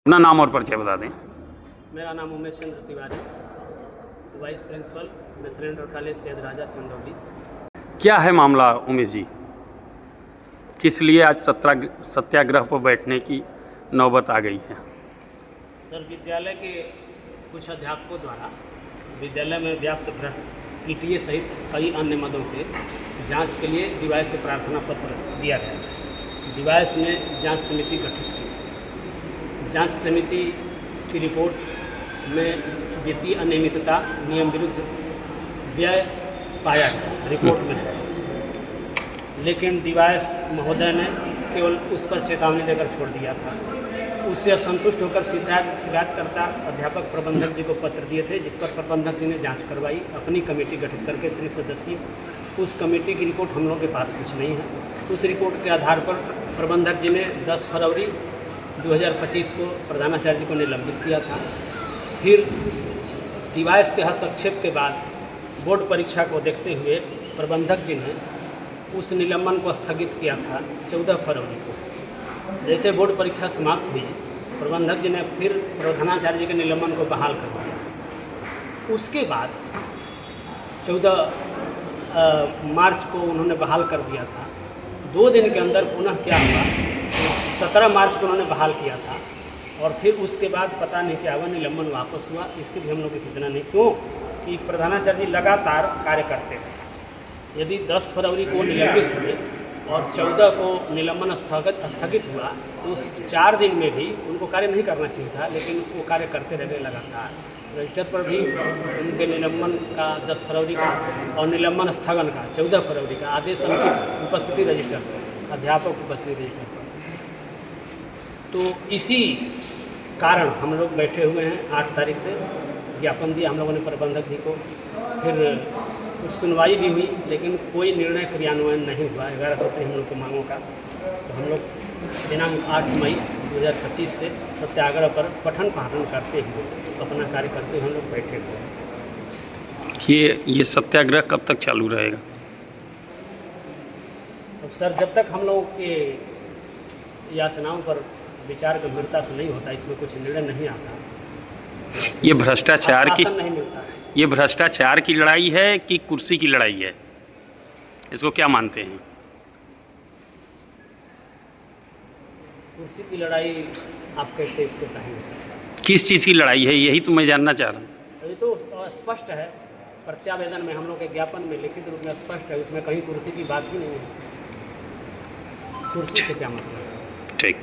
अपना नाम और परिचय बता दें। मेरा नाम Umesh Chandra Tiwari, vice principal residential college Syed Raja Chandauli. क्या है मामला उमेश जी, किस लिए आज सत्याग्रह पर बैठने की नौबत आ गई है? सर, विद्यालय के कुछ अध्यापकों द्वारा विद्यालय में व्याप्त भ्रष्ट पीटीए सहित कई अन्य मदों के जांच के लिए डीवाइस से प्रार्थना पत्र दिया गया। डीवाइस ने जांच समिति गठित की। जांच समिति की रिपोर्ट में वित्तीय अनियमितता, नियम विरुद्ध व्यय पाया गया, रिपोर्ट में है। लेकिन डीवाइस महोदय ने केवल उस पर चेतावनी देकर छोड़ दिया था। उससे असंतुष्ट होकर शिकायतकर्ता अध्यापक प्रबंधक जी को पत्र दिए थे, जिस पर प्रबंधक जी ने जांच करवाई, अपनी कमेटी गठित करके त्रिसदस्यीय। उस कमेटी की रिपोर्ट हम लोगों के पास कुछ नहीं है। उस रिपोर्ट के आधार पर प्रबंधक जी ने 10 फरवरी 2025 को प्रधानाचार्य जी को निलंबित किया था। फिर डीवाइस के हस्तक्षेप के बाद बोर्ड परीक्षा को देखते हुए प्रबंधक जी ने उस निलंबन को स्थगित किया था 14 फरवरी को। जैसे बोर्ड परीक्षा समाप्त हुई, प्रबंधक जी ने फिर प्रधानाचार्य जी के निलंबन को बहाल कर दिया। उसके बाद 14 मार्च को उन्होंने बहाल कर दिया था। 2 दिन के अंदर पुनः क्या हुआ, 17 मार्च को उन्होंने बहाल किया था और फिर उसके बाद पता नहीं क्या हुआ, निलंबन वापस हुआ। इसकी भी हम लोग की सूचना नहीं, क्यों कि प्रधानाचार्य जी लगातार कार्य करते थे। यदि 10 फरवरी को निलंबित हुए और 14 को निलंबन स्थगित हुआ, तो उस 4 दिन में भी उनको कार्य नहीं करना चाहिए था, लेकिन वो कार्य करते रहे लगातार। रजिस्टर पर भी उनके निलंबन का 10 फरवरी का और निलंबन स्थगन का 14 फरवरी का आदेश अंकित उपस्थिति रजिस्टर पर, अध्यापक उपस्थिति रजिस्टर पर। तो इसी कारण हम लोग बैठे हुए हैं। 8 तारीख से ज्ञापन दिया हम लोगों ने प्रबंधक जी को। फिर कुछ सुनवाई भी हुई, लेकिन कोई निर्णय क्रियान्वयन नहीं हुआ। 11 सूत्री हम लोग की मांगों का। तो हम लोग दिनांक 8 मई 2025 से सत्याग्रह पर पठन पाठन करते हुए, अपना कार्य करते हुए हम लोग बैठे हुए हैं। ये सत्याग्रह कब तक चालू रहेगा? अब सर, जब तक हम लोग के याचनाओं पर विचार गंभीरता से नहीं होता, इसमें कुछ निर्णय नहीं आता, ये भ्रष्टाचार की नहीं मिलता है। ये भ्रष्टाचार की लड़ाई है कि कुर्सी की लड़ाई है? इसको क्या मानते हैं? कुर्सी की लड़ाई आप कैसे इसको कहेंगे सर? किस चीज़ की लड़ाई है, यही तो मैं जानना चाह रहा हूँ। ये तो स्पष्ट है, प्रत्यावेदन में हम लोग के ज्ञापन में लिखित रूप में स्पष्ट है, उसमें कहीं कुर्सी की बात ही नहीं है। कुर्सी से क्या मतलब है? ठीक।